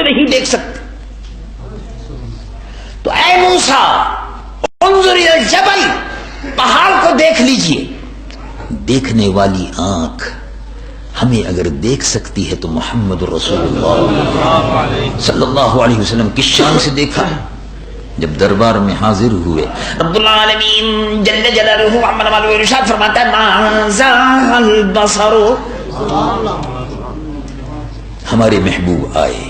نہیں دیکھ سکتے. تو اے موسیٰ انظر الی الجبل، پہاڑ کو دیکھ لیجئے. دیکھنے والی آنکھ ہمیں اگر دیکھ سکتی ہے تو محمد رسول اللہ صلی اللہ علیہ وسلم کس شان سے دیکھا ہے جب دربار میں حاضر ہوئے. رب العالمین جل جلالہ عما والہ ارشاد فرماتا ہے ما زاغ البصر. ہمارے محبوب آئے،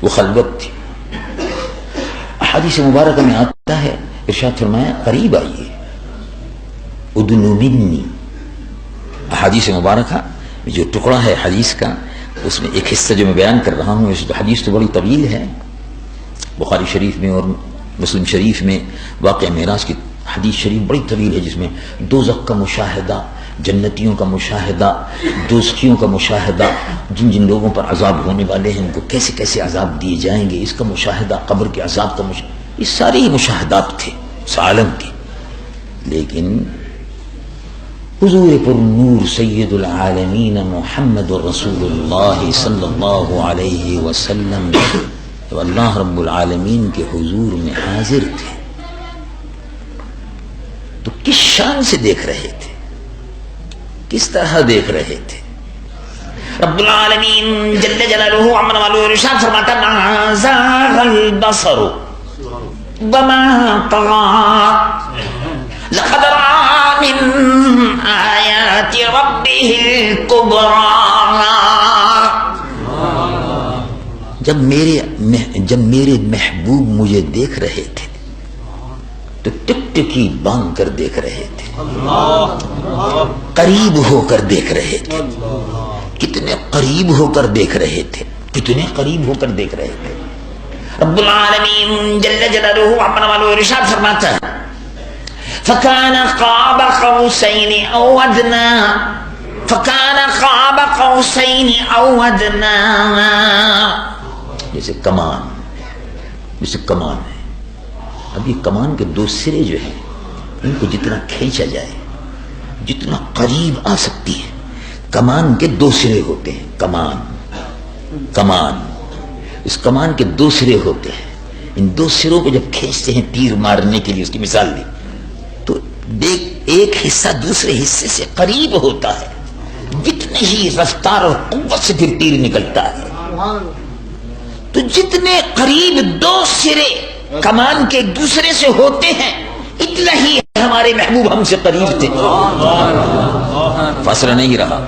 وہ خلوت تھی. احادیث مبارکہ میں آتا ہے، ارشاد فرمایا قریب آئیے، ادنو منی. احادیث مبارکہ جو ٹکڑا ہے حدیث کا، اس میں ایک حصہ جو میں بیان کر رہا ہوں، اس حدیث تو بڑی طویل ہے. بخاری شریف میں اور مسلم شریف میں واقعہ معراج کی حدیث شریف بڑی طویل ہے، جس میں دوزخ کا مشاہدہ، جنتیوں کا مشاہدہ، دوزخیوں کا مشاہدہ، جن جن لوگوں پر عذاب ہونے والے ہیں ان کو کیسے کیسے عذاب دیے جائیں گے، اس کا مشاہدہ، قبر کے عذاب کا مشاہدہ، یہ سارے ہی مشاہدات تھے اس عالم کے. لیکن حضور پر نور سید العالمین محمد رسول اللہ صلی اللہ علیہ وسلم تو اللہ رب العالمین کے حضور میں حاضر تھے تو کس شان سے دیکھ رہے تھے، کس طرح دیکھ رہے تھے. رب العالمین جل جلالہ عما والہ ارشاد فرماتا ما زاغ البصر وما طغى لقد رأى من آیات ربہ الکبریٰ. جب میرے محبوب مجھے دیکھ رہے تھے تو ٹکٹکی باندھ کر دیکھ رہے تھے، قریب ہو کر دیکھ رہے تھے. کتنے قریب ہو کر دیکھ رہے تھے، کتنے قریب ہو کر دیکھ رہے تھے. رب العالمین جل جلالہ عما والہ ارشاد فرماتا ہے فَكَانَ قَابَ قَوْسَيْنِ أَوْ أَدْنَىٰ فَكَانَ قَابَ قَوْسَيْنِ أَوْ أَدْنَىٰ. جیسے کمان ہے. اب یہ کمان کے دو سرے جو ہیں ان کو جتنا کھینچا جائے، جتنا قریب آ سکتی ہے. کمان کے دو سرے ہوتے ہیں. کمان اس کمان کے دو سرے ہوتے ہیں. ان دو سروں کو جب کھینچتے ہیں تیر مارنے کے لیے، اس کی مثال دی تو ایک حصہ دوسرے حصے سے قریب ہوتا ہے. جتنی ہی رفتار اور قوت سے پھر تیر نکلتا ہے، تو جتنے قریب دو سرے کمان کے دوسرے سے ہوتے ہیں اتنا ہی ہمارے محبوب ہم سے قریب تھے. فاصلہ نہیں رہا.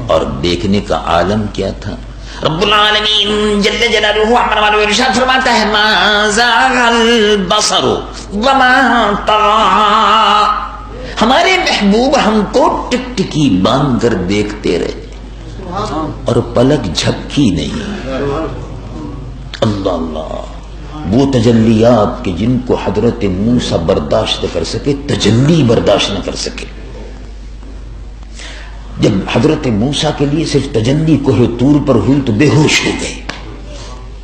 اور دیکھنے کا عالم کیا تھا. رب العالمین جل جلالہ عما والہ ارشاد فرماتا ہے ما زاغ البصر وما طغى. ہمارے محبوب ہم کو ٹکٹکی باندھ کر دیکھتے رہے اور پلک جھپکی نہیں. اللہ اللہ، وہ تجلیات کہ جن کو حضرت موسیٰ برداشت کر سکے، تجلی برداشت نہ کر سکے. جب حضرت موسیٰ کے لیے صرف تجلی کوہ طور پر ہوئی تو بے ہوش ہو گئے.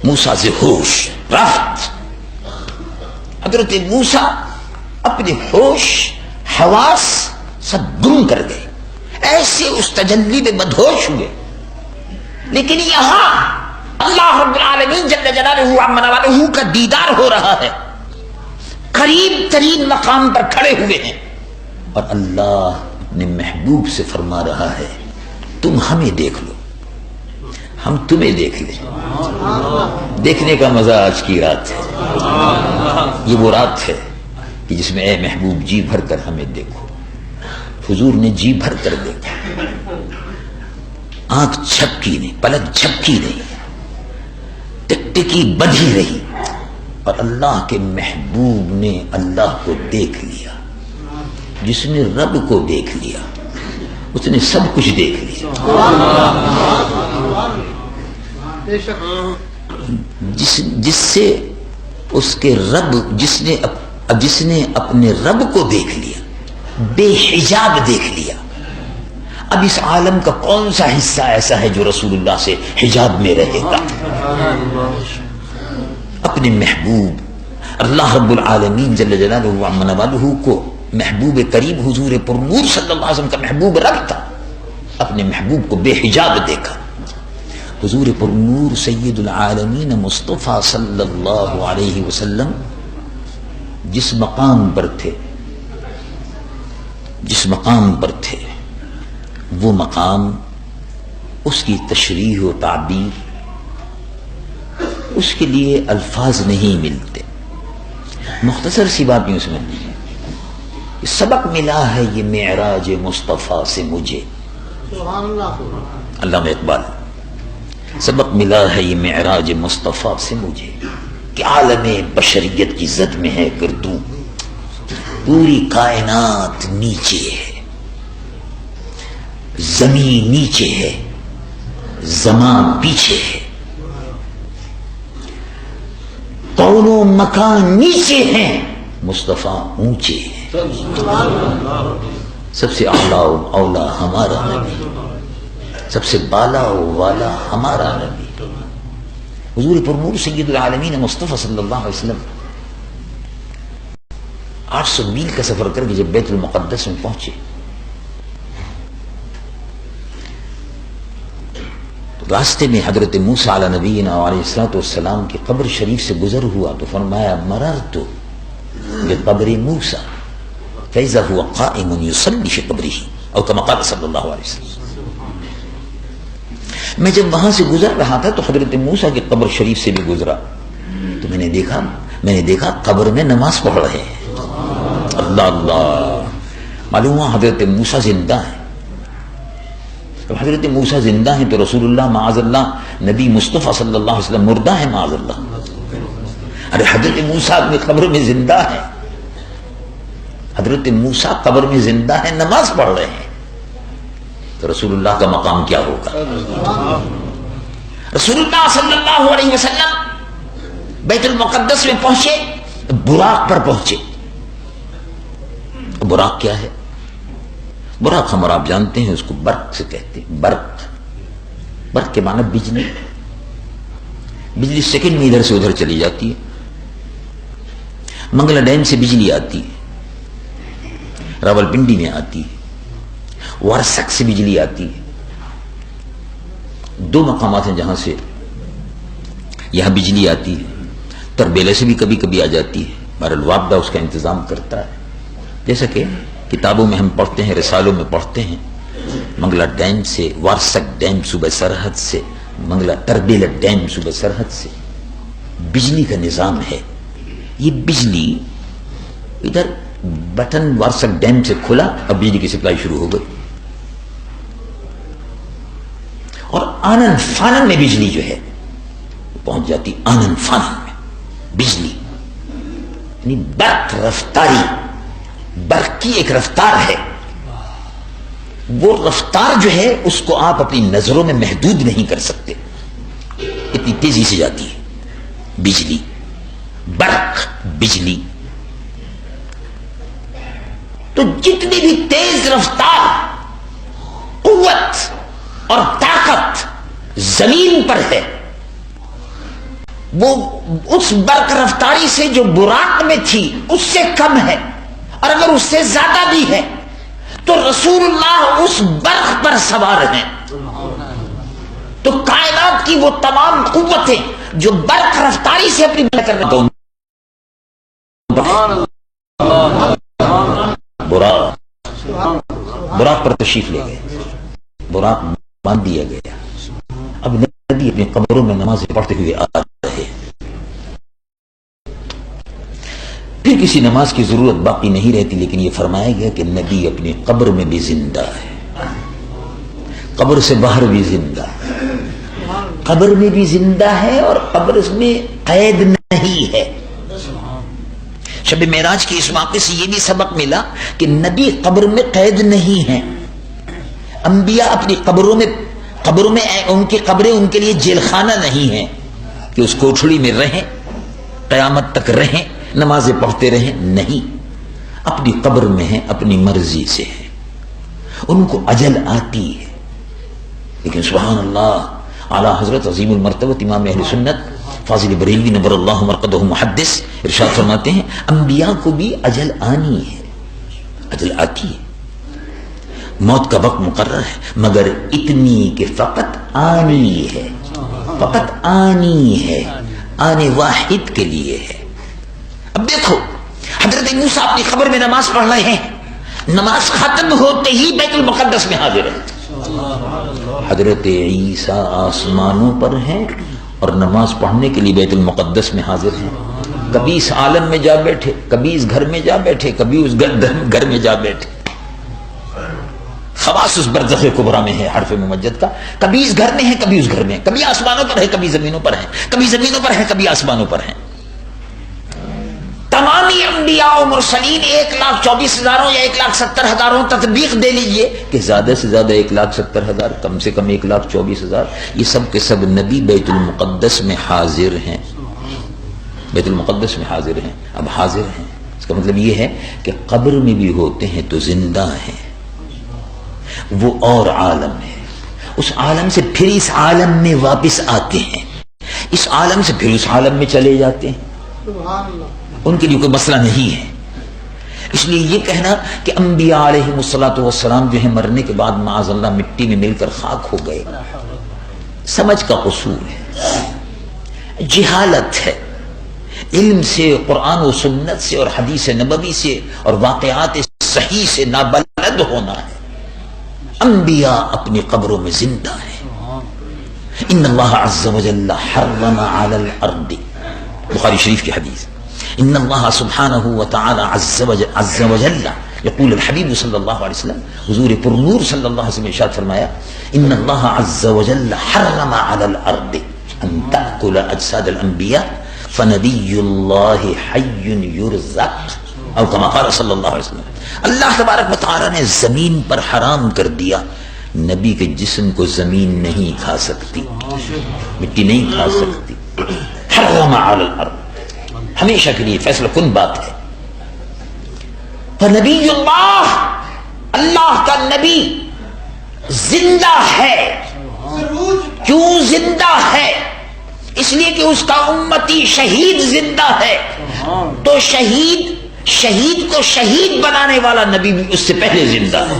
موسیٰ سے ہوش رفت. حضرت موسیٰ اپنے ہوش حواس سب گم کر گئے، ایسے اس تجلی میں بدہوش ہوئے. لیکن یہاں اللہ رب العالمین جل جلالہ عما والہ کا دیدار ہو رہا ہے. قریب ترین مقام پر کھڑے ہوئے ہیں اور اللہ اپنے محبوب سے فرما رہا ہے تم ہمیں دیکھ لو، ہم تمہیں دیکھ لیں. دیکھنے کا مزہ آج کی رات ہے. یہ وہ رات ہے کہ جس میں اے محبوب جی بھر کر ہمیں دیکھو. حضور نے جی بھر کر دیکھا. آنکھ جھپکی نہیں، پلک جھپکی نہیں، ٹکٹکی بدھی رہی. اور اللہ کے محبوب نے اللہ کو دیکھ لیا. جس نے رب کو دیکھ لیا اس نے سب کچھ دیکھ لیا. جس سے اس کے رب، جس نے اپنے رب کو دیکھ لیا، بے حجاب دیکھ لیا. اب اس عالم کا کون سا حصہ ایسا ہے جو رسول اللہ سے حجاب میں رہے گا؟ اپنے محبوب اللہ رب العالمین جل جلالہ عما والہ کو محبوب کریم حضور پر نور صلی اللہ علیہ وسلم کا محبوب رب تھا، اپنے محبوب کو بے حجاب دیکھا. حضور پر نور سید العالمین مصطفیٰ صلی اللہ علیہ وسلم جس مقام پر تھے وہ مقام، اس کی تشریح و تعبیر، اس کے لیے الفاظ نہیں ملتے. مختصر سی بات یوں سمجھ لیجیے، سبق ملا ہے یہ معراج مصطفیٰ سے مجھے. علامہ اقبال، سبق ملا ہے یہ معراج مصطفیٰ سے مجھے کہ عالم بشریت کی زد میں ہے گردوں، پوری کائنات نیچے ہے، زمین نیچے ہے، زمان پیچھے ہے، کون و مکان نیچے ہیں، مصطفیٰ اونچے ہیں. سب سے اعلیٰ و اولا ہمارا نبی، سب سے بالا و والا ہمارا نبی حضور پر نور سید العالمین مصطفیٰ صلی اللہ علیہ وسلم 800 میل کا سفر کر کے جب بیت المقدس میں پہنچے تو راستے میں حضرت موسیٰ علیہ نبینا علیہ السلام کی قبر شریف سے گزر ہوا تو فرمایا مررت بقبر موسیٰ فإذا هو قائم يصلي في قبره او كما قال صلی اللہ علیہ وسلم. میں جب وہاں سے گزر رہا تھا تو حضرت موسیٰ کی قبر شریف سے بھی گزرا تو میں نے دیکھا قبر میں نماز پڑھ رہے ہیں. اللہ اللہ، معلوم ہوا حضرت موسیٰ زندہ ہے. جب حضرت موسیٰ زندہ ہیں تو رسول اللہ معاذ اللہ نبی مصطفیٰ صلی اللہ علیہ وسلم مردہ ہے معاذ اللہ. ارے حضرت موسیٰ اپنی قبر میں زندہ ہے، حضرت موسیٰ قبر میں زندہ ہے، نماز پڑھ رہے ہیں، تو رسول اللہ کا مقام کیا ہوگا؟ رسول اللہ صلی اللہ علیہ وسلم بیت المقدس میں پہنچے، براق پر پہنچے. براق کیا ہے؟ براق ہم اور آپ جانتے ہیں، اس کو برق سے کہتے ہیں. برق کے معنی بجلی. بجلی سیکنڈ میں ادھر سے ادھر چلی جاتی ہے. منگلا ڈیم سے بجلی آتی ہے، راولپنڈی میں آتی ہے، ورسک سے بجلی آتی ہے. 2 مقامات ہیں جہاں سے یہاں بجلی آتی ہے. تربیلے سے بھی کبھی کبھی آ جاتی ہے. بہرحال وابدہ اس کا انتظام کرتا ہے. جیسا کہ کتابوں میں ہم پڑھتے ہیں، رسالوں میں پڑھتے ہیں، منگلا ڈیم سے، وارسک ڈیم صوبہ سرحد سے، منگلا تربیلا ڈیم صوبہ سرحد سے بجلی کا نظام ہے. یہ بجلی ادھر بٹن وارسک ڈیم سے کھلا، اب بجلی کی سپلائی شروع ہو گئی. اور آنن فانن میں بجلی جو ہے پہنچ جاتی. آنن فانن میں بجلی یعنی برق رفتاری، برق کی ایک رفتار ہے. وہ رفتار جو ہے اس کو آپ اپنی نظروں میں محدود نہیں کر سکتے، اتنی تیزی سے جاتی ہے بجلی. برق، بجلی. تو جتنی بھی تیز رفتار، قوت اور طاقت زمین پر ہے وہ اس برق رفتاری سے جو براق میں تھی اس سے کم ہے، اور اگر اس سے زیادہ بھی ہے تو رسول اللہ اس برق پر سوار ہیں. تو کائنات کی وہ تمام قوتیں جو برق رفتاری سے اپنی کر رہے ہیں، براق پر تشریف لے گئے، براق باندھ دیا گیا. اب نبی اپنی قبروں میں نمازیں پڑھتے ہوئے آ رہے. پھر کسی نماز کی ضرورت باقی نہیں رہتی، لیکن یہ فرمایا گیا کہ نبی اپنی قبر میں بھی زندہ ہے، قبر سے باہر بھی زندہ ہے. قبر میں بھی زندہ ہے اور قبر میں قید نہیں ہے. شب معراج کے اس واقعے سے یہ بھی سبق ملا کہ نبی قبر میں قید نہیں ہیں. انبیاء اپنی قبروں میں ان کی قبریں ان کے لیے جیل خانہ نہیں ہیں کہ اس کوٹھڑی میں رہیں، قیامت تک رہیں، نمازیں پڑھتے رہیں. نہیں، اپنی قبر میں ہیں، اپنی مرضی سے ہیں. ان کو اجل آتی ہے، لیکن سبحان اللہ اعلی حضرت عظیم المرتبہ امام اہل سنت فاضل بریلوی نور اللہ مرقدہ محدث ارشاد فرماتے ہیں انبیاء کو بھی اجل آنی ہے، اجل آتی ہے، موت کا وقت مقرر ہے، مگر اتنی کہ فقط آنی ہے. فقط آنی ہے، آنے واحد کے لیے ہے۔ اب دیکھو حضرت موسیٰ اپنی قبر میں نماز پڑھ رہے ہیں، نماز ختم ہوتے ہی بیت المقدس میں حاضر ہیں۔ حضرت عیسیٰ آسمانوں پر ہیں اور نماز پڑھنے کے لیے بیت المقدس میں حاضر ہیں۔ کبھی اس عالم میں جا بیٹھے، کبھی اس گھر میں جا بیٹھے، کبھی اس گھر میں جا بیٹھے۔ خواص اس برزخ کبریٰ میں ہے حرف ممجد کا، کبھی اس گھر میں ہے کبھی اس گھر میں، کبھی آسمانوں پر ہے کبھی زمینوں پر ہے، کبھی زمینوں پر ہے کبھی آسمانوں پر ہے۔ تمامی انبیاء و مرسلین 1,24,000 یا 1,70,000 تطبیق دے لیجئے کہ زیادہ سے زیادہ 1,70,000، کم سے کم 1,24,000، یہ سب کے سب نبی بیت المقدس میں حاضر ہیں، بیت المقدس میں حاضر ہیں۔ اب حاضر ہیں اس کا مطلب یہ ہے کہ قبر میں بھی ہوتے ہیں تو زندہ ہیں، وہ اور عالم ہے، اس عالم سے پھر اس عالم میں واپس آتے ہیں، اس عالم سے پھر اس عالم میں چلے جاتے ہیں، ان کے لیے کوئی مسئلہ نہیں ہے۔ اس لیے یہ کہنا کہ انبیاء علیہ السلام جو ہے مرنے کے بعد معاذ اللہ مٹی میں مل کر خاک ہو گئے، سمجھ کا قصور ہے، جہالت ہے، علم سے، قرآن و سنت سے اور حدیث نبوی سے اور واقعات صحیح سے نابلد ہونا ہے۔ انبیاء اپنی قبروں میں زندہ ہیں۔ ان اللہ عز وجل حرم علی الارض، بخاری شریف کی حدیث، ان اللہ سبحانہ وتعالی عز وجل یقول الحبیب صلی اللہ علیہ وسلم، حضور پر نور صلی اللہ علیہ وسلم ارشاد فرمایا، ان اللہ عز وجل حرم علی الارض ان تأکل اجساد الانبیاء فنبی اللہ حی یرزق، او کما قال صلی اللہ علیہ وسلم، اللہ تبارک و تعالی نے زمین پر حرام کر دیا نبی کے جسم کو زمین نہیں کھا سکتی، مٹی نہیں کھا سکتی، حرم علی الارض، ہمیشہ کے لیے فیصلہ کن بات ہے۔ فنبی اللہ، اللہ کا نبی زندہ ہے، کیوں زندہ ہے؟ اس لیے کہ اس کا امتی شہید زندہ ہے، تو شہید کو شہید بنانے والا نبی بھی اس سے پہلے زندہ ہے۔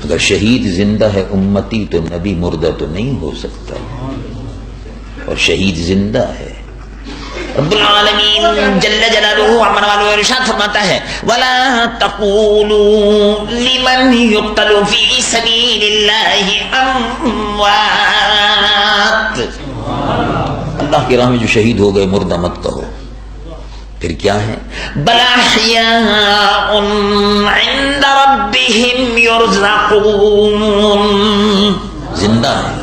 اگر شہید زندہ ہے امتی تو نبی مردہ تو نہیں ہو سکتا، اور شہید زندہ ہے۔ رب العالمین جل جلالہ عمر والو ارشاد فرماتا ہے، وَلَا تَقُولُوا لِمَنْ يُقْتَلُ فِي سَبِيلِ اللَّهِ أَمْوَاتٌ، اللہ کی راہ میں جو شہید ہو گئے مردہ مت کہو، پھر کیا ہے؟ بَلْ أَحْيَاءٌ عِنْدَ رَبِّهِمْ يُرْزَقُونَ، زندہ ہے،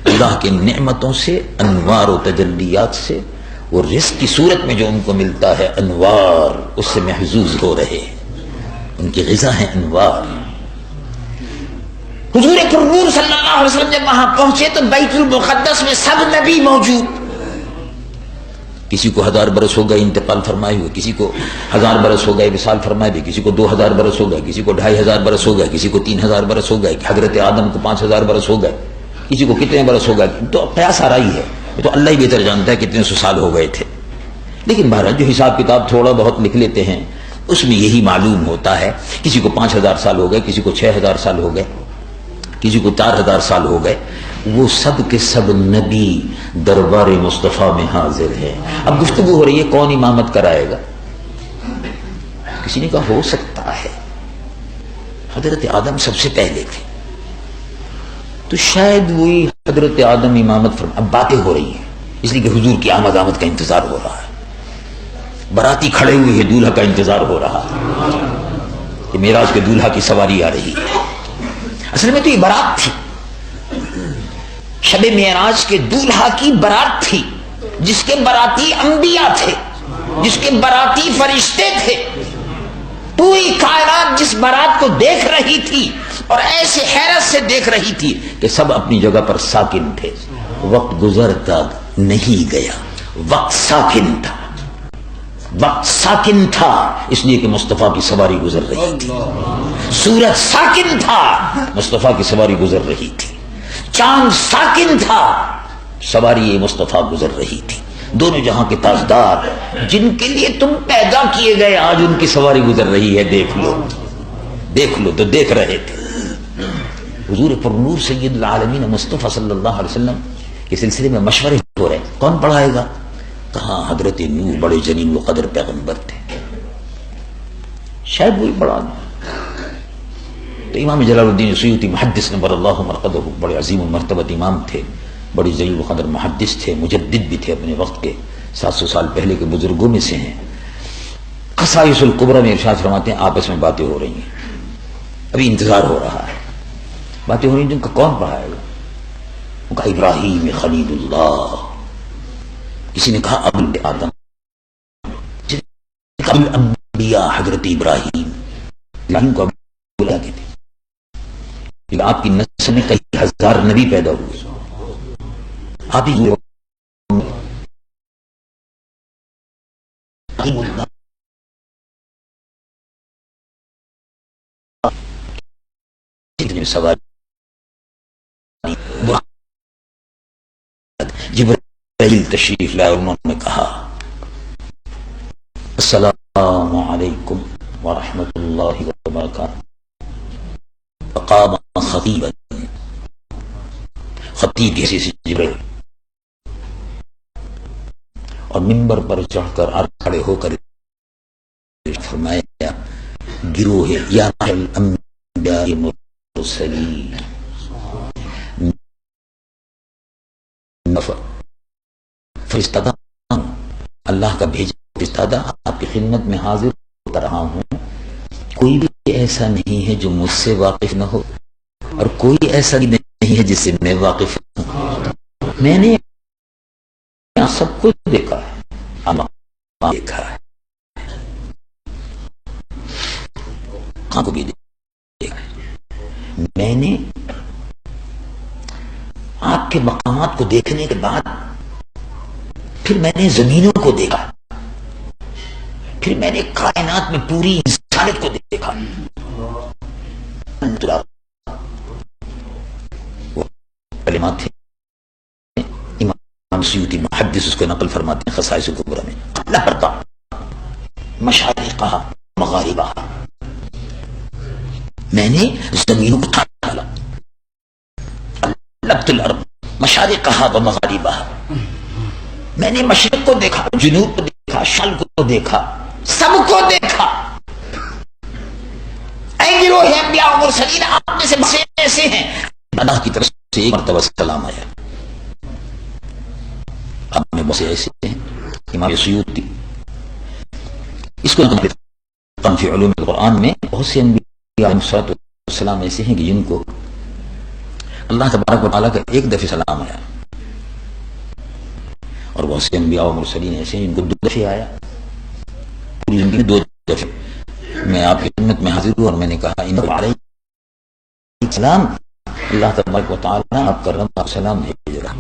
اللہ کی نعمتوں سے، انوار و تجلیات سے، وہ رزق کی صورت میں جو ان کو ملتا ہے انوار، اس سے محظوظ ہو رہے، ان کی غذا ہے انوار۔ حضور پر نور صلی اللہ علیہ وسلم جب وہاں پہنچے تو بیت المقدس میں سب نبی موجود، کسی کو 1000 برس ہو گئے انتقال فرمائے ہوئے، کسی کو 1000 برس ہو گئے وصال فرمائے ہوئے، کسی کو 2000 برس ہو گئے، کسی کو 2500 برس ہو گئے، کسی کو 3000 برس ہو گئے، حضرت آدم کو 5000 برس ہو گئے، کسی کو کتنے برس ہو گئے، تو قیاس آ رہی ہے، تو اللہ ہی بہتر جانتا ہے کتنے سو سال ہو گئے تھے۔ لیکن بہرحال جو حساب کتاب تھوڑا بہت لکھ لیتے ہیں اس میں یہی معلوم ہوتا ہے، کسی کو 5000 سال ہو گئے، کسی کو 6000 سال ہو گئے، کسی کو 4000 سال ہو گئے، وہ سب کے سب نبی دربار مصطفیٰ میں حاضر ہے۔ اب گفتگو ہو رہی ہے کون امامت کرائے گا؟ کسی نے کہا ہو سکتا ہے حضرت آدم سب سے پہلے تھے تو شاید وہی حضرت آدم امامت فرما۔ اب باتیں ہو رہی ہیں اس لیے کہ حضور کی آمد کا انتظار ہو رہا ہے، براتی کھڑے ہوئے ہیں، دولہا کا انتظار ہو رہا ہے کہ معراج کے دولہا کی سواری آ رہی ہے۔ اصل میں تو یہ برات تھی، شب معراج کے دولہا کی برات تھی، جس کے براتی انبیاء تھے، جس کے براتی فرشتے تھے، پوری کائنات جس برات کو دیکھ رہی تھی اور ایسے حیرت سے دیکھ رہی تھی کہ سب اپنی جگہ پر ساکن تھے۔ وقت گزرتا نہیں گیا، وقت ساکن تھا، وقت ساکن تھا، اس لیے کہ مصطفیٰ کی سواری گزر رہی تھی، سورج ساکن تھا، مصطفیٰ کی سواری گزر رہی تھی، چاند ساکن تھا، سواری مصطفیٰ گزر رہی تھی۔ دونوں جہاں کے تاجدار جن کے لیے تم پیدا کیے گئے آج ان کی سواری گزر رہی ہے، دیکھ لو، دیکھ لو، تو دیکھ رہے تھے۔ حضور پر نور سید العالمین مصطفیٰ صلی اللہ علیہ وسلم کے سلسلے میں مشورے ہو رہے، کون پڑھائے گا؟ کہاں حضرت نور بڑے جلیل القدر پیغمبر تھے، شاید وہی پڑھا دیں۔ تو امام جلال الدین سیوطی محدث نبر اللہ مرقدہ بڑے عظیم المرتبت امام تھے، بڑی جلیل القدر محدث تھے، مجدد بھی تھے اپنے وقت کے، 700 سال پہلے کے بزرگوں میں سے ہیں۔ خصائص الکبریٰ میں ارشاد فرماتے ہیں آپس میں باتیں ہو رہی ہیں، ابھی انتظار ہو رہا ہے، باتیں ہو رہی ہیں، جن کا کون پڑھائے گا؟ ان کا ابراہیم خلیل اللہ، کسی نے کہا ابو آدم، کسی نے کہا ابو الانبیاء حضرت ابراہیم کو ابو کہتے تھے، لیکن آپ کی نسل میں کئی ہزار نبی پیدا ہوئے، آپ ہی سوال جبرائیل تشریف لائے، انہوں نے کہا السلام علیکم ورحمۃ اللہ وبرکاتہ، فقام خطیبا، خطیب جیسے جبرائیل، اور منبر پر چڑھ کر اور کھڑے ہو کر فرمایا گروہ یا الانبیاء مرسلین، فرشتہ اللہ کا بھیجا فرشتہ آپ کی خدمت میں حاضر ہوتا رہا ہوں، کوئی بھی ایسا نہیں ہے جو مجھ سے واقف نہ ہو، اور کوئی ایسا بھی نہیں ہے جس سے میں واقف ہوں۔ میں نے سب کچھ دیکھا ہے، دیکھا ہے، کہاں کو بھی دیکھا ہے۔ میں نے آپ کے مقامات کو دیکھنے کے بعد پھر میں نے زمینوں کو دیکھا، پھر میں نے کائنات میں پوری انسانیت کو دیکھا۔ وہ کلمات تھے، امام سیوطی محدث اس کو نقل فرماتے ہیں خصائص الکبریٰ میں، لبرتا مشارقہ مغاربہ، میں نے زمینوں کو ڈالا، لبت الارض مشارقہ و مغاربہ، میں نے مشرق کو دیکھا، جنوب کو دیکھا، شمال کو دیکھا، سب کو دیکھا۔ اے گروہ انبیاء و مرسلین، آپ میں سے بسے ایسے ہیں، اللہ کی طرف سے ایک مرتبہ سلام آیا، آپ میں بسے ایسے ہیں۔ امام سیوطی اس کو فی علوم القرآن میں بہت سے انبیاء علیہ السلام ایسے ہیں کہ جن کو اللہ تبارک و تعالیٰ کا ایک دفعہ سلام آیا، اور بہت سے انبیاء و مرسلین ایسے ہیں جن کو 2 دفعے آیا، پوری زندگی 2 دفعے۔ میں آپ کی خدمت میں حاضر ہوں اور میں نے کہا انہ علیہ السلام، اللہ تبارک و تعالیٰ آپ کا رحمت و سلام بھیج رہا،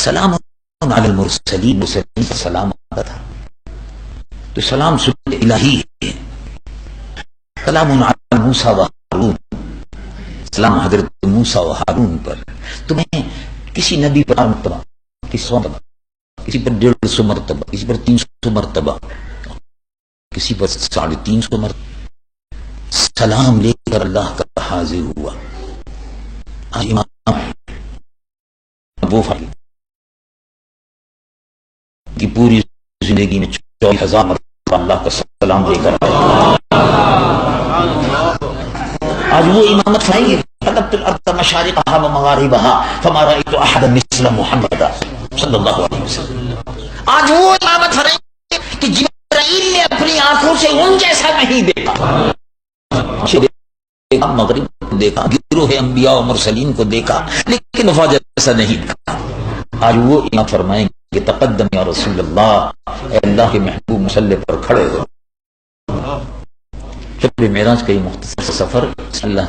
سلام علی المرسلین، مرسلین کا سلام آتا تھا، تو سلام سنت الہی ہے، سلام علی موسیٰ و ہارون، سلام حضرت موسیٰ و ہارون پر۔ تو میں کسی نبی پر مرتبہ، کسی پر 150 مرتبہ، کسی پر 300 مرتبہ، کسی پر 350 مرتبہ سلام لے کر اللہ کا حاضر ہوا۔ آج امام ابو فضل کی پوری زندگی میں 24,000 مرتبہ اللہ کا سلام لے کر آج وہ امامت فرمائیں گے فلبت الارض مشارقها ومغاربها فما رأيت احدا مثل محمد صلی اللہ علیہ وسلم۔ آج وہ امامت فرمائیں گے کہ جبرائیل نے اپنی آنکھوں سے ان جیسا نہیں دیکھا، مغرب کو دیکھا، گروہ انبیاء و مرسلین کو دیکھا، لیکن وفا جیسا نہیں دیکھا۔ آج وہ امام فرمائیں گے تقدم یا رسول اللہ، اے اللہ کے محبوب مصلی پر کھڑے ہو۔ شب معراج کا یہ مختصر سفر اللہ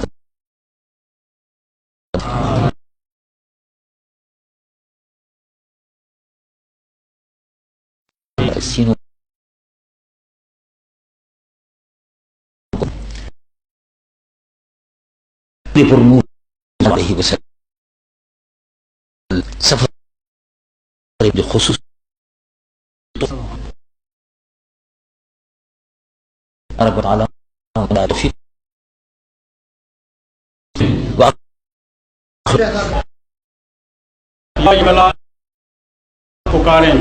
سینوں پر نور علیہ وسلم سفر جو خصوص رب العالمین یا ملا پکاریں